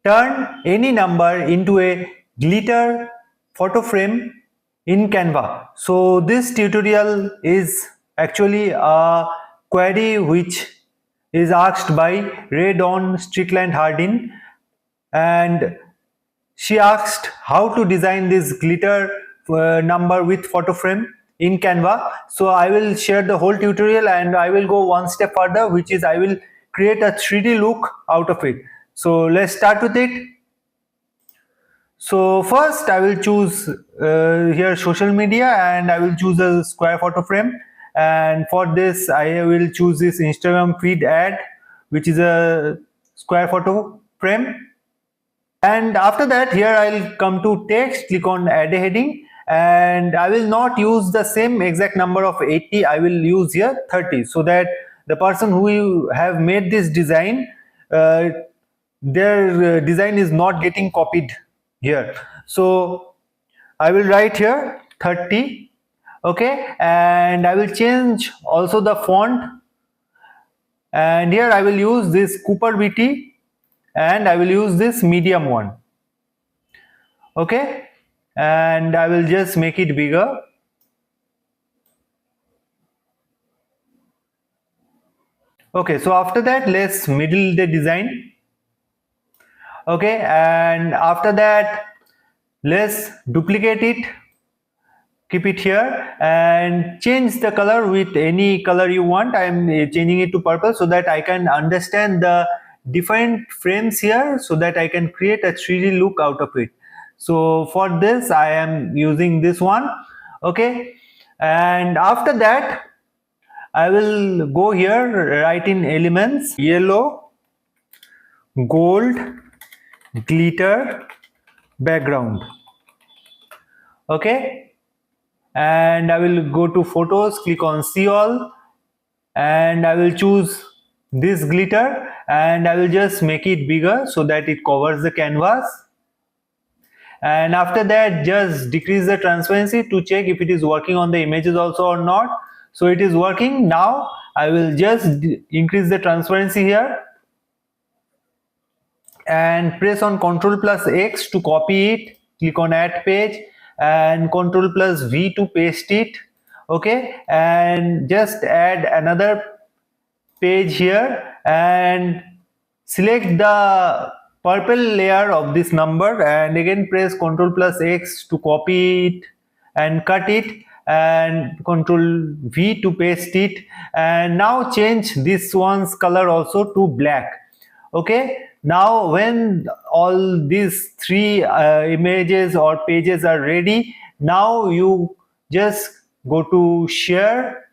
Turn any number into a glitter photo frame in Canva. So this tutorial is actually a query which is asked by Red on Strickland Hardin, and she asked how to design this glitter number with photo frame in Canva. So I will share the whole tutorial and I will go one step further, which is I will create a 3D look out of it. So let's start with it. So first I will choose here social media, and I will choose a square photo frame, and for this I will choose this Instagram feed ad, which is a square photo frame. And after that, here I'll come to text, click on add a heading, and I will not use the same exact number of 80, I will use here 30, so that the person who have made this design, their design is not getting copied here. So I will write here 30, okay, and I will change also the font, and here I will use this Cooper BT, and I will use this medium one, okay, and I will just make it bigger. Okay, so after that, let's middle the design. Okay, and after that, let's duplicate it, keep it here, and change the color with any color you want. I am changing it to purple so that I can understand the different frames here, so that I can create a 3D look out of it. So for this I am using this one, okay, and after that I will go here, write in elements yellow, gold, glitter, background, okay, and I will go to photos, click on see all, and I will choose this glitter, and I will just make it bigger so that it covers the canvas. And after that, just decrease the transparency to check if it is working on the images also or not. So it is working. Now I will just increase the transparency here and press on Ctrl+X to copy it, click on add page, and Ctrl+V to paste it, okay, and just add another page here and select the purple layer of this number, and again press Ctrl+X to copy it and cut it, and Ctrl+V to paste it, and now change this one's color also to black, okay. Now when all these three images or pages are ready, now you just go to share,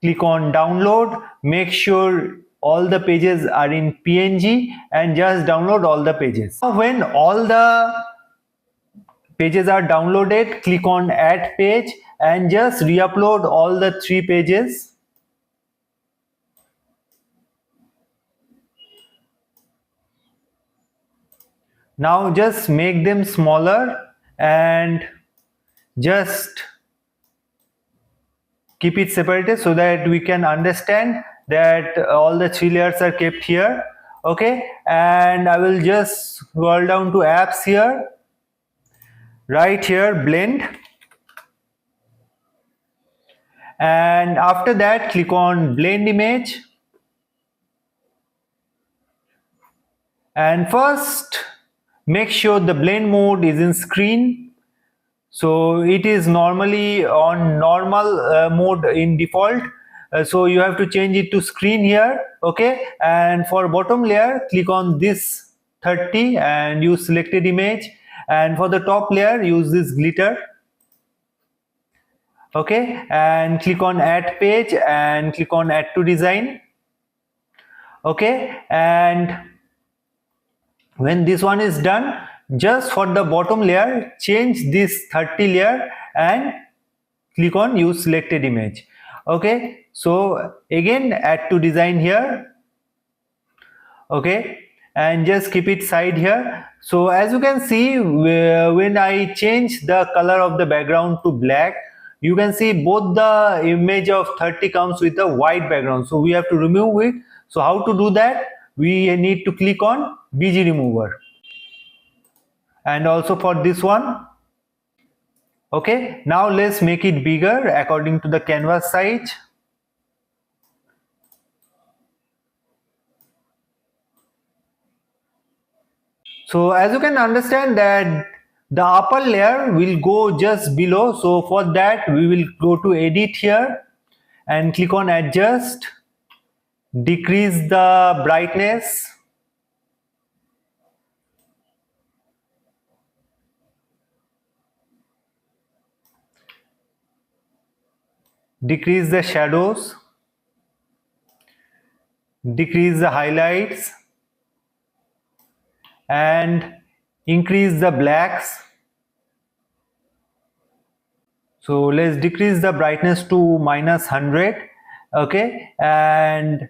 click on download, make sure all the pages are in PNG, and just download all the pages. Now when all the pages are downloaded, click on add page and just re-upload all the 3 pages. Now just make them smaller and just keep it separated so that we can understand that all the 3 layers are kept here, okay. And I will just scroll down to apps here, right here blend, and after that click on blend image, and first make sure the blend mode is in screen. So it is normally on normal mode in default, so you have to change it to screen here, okay. And for bottom layer, click on this 30 and use selected image, and for the top layer use this glitter, okay, and click on add page and click on add to design, okay. And when this one is done, just for the bottom layer change this 30 layer and click on use selected image, okay. So again add to design here, okay, and just keep it side here. So as you can see, when I change the color of the background to black, you can see both the image of 30 comes with a white background, so we have to remove it. So how to do that? We need to click on bg remover, and also for this one. Okay, now let's make it bigger according to the canvas size. So as you can understand that the upper layer will go just below, so for that we will go to edit here and click on adjust, decrease the brightness, decrease the shadows, decrease the highlights, and increase the blacks. So let's decrease the brightness to -100. Okay, and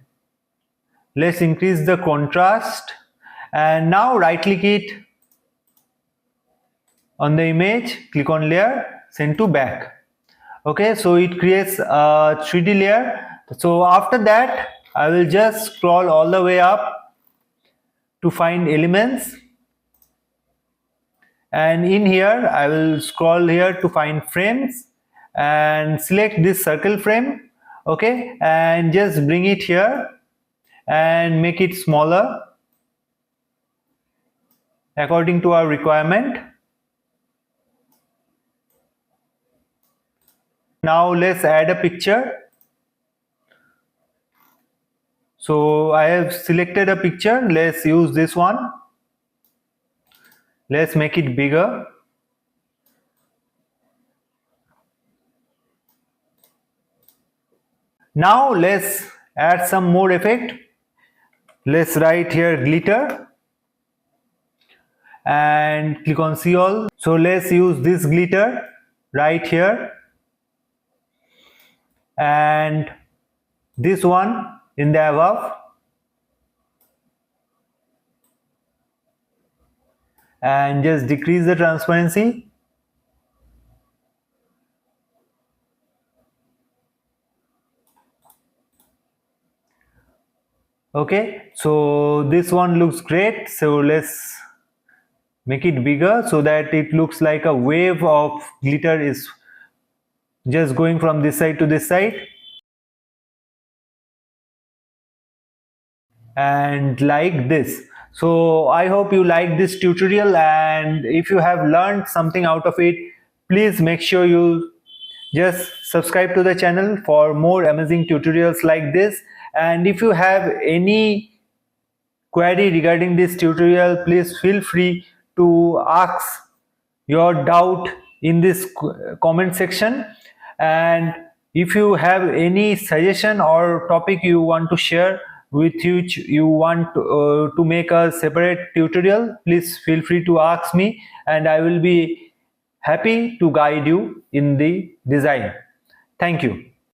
let's increase the contrast, and now right click it on the image, click on layer, send to back. Okay, so it creates a 3D layer. So after that I will just scroll all the way up to find elements, and in here I will scroll here to find frames and select this circle frame. Okay, and just bring it here and make it smaller according to our requirement. Now let's add a picture. So I have selected a picture. Let's use this one. Let's make it bigger. Now let's add some more effect. Let's write here glitter and click on see all. So let's use this glitter right here and this one in the above, and just decrease the transparency. Okay, so this one looks great. So let's make it bigger so that it looks like a wave of glitter is just going from this side to this side. And like this. So I hope you like this tutorial, and if you have learned something out of it, please make sure you just subscribe to the channel for more amazing tutorials like this. And if you have any query regarding this tutorial, please feel free to ask your doubt in this comment section. And if you have any suggestion or topic you want to share with which you want to make a separate tutorial, please feel free to ask me, and I will be happy to guide you in the design. Thank you.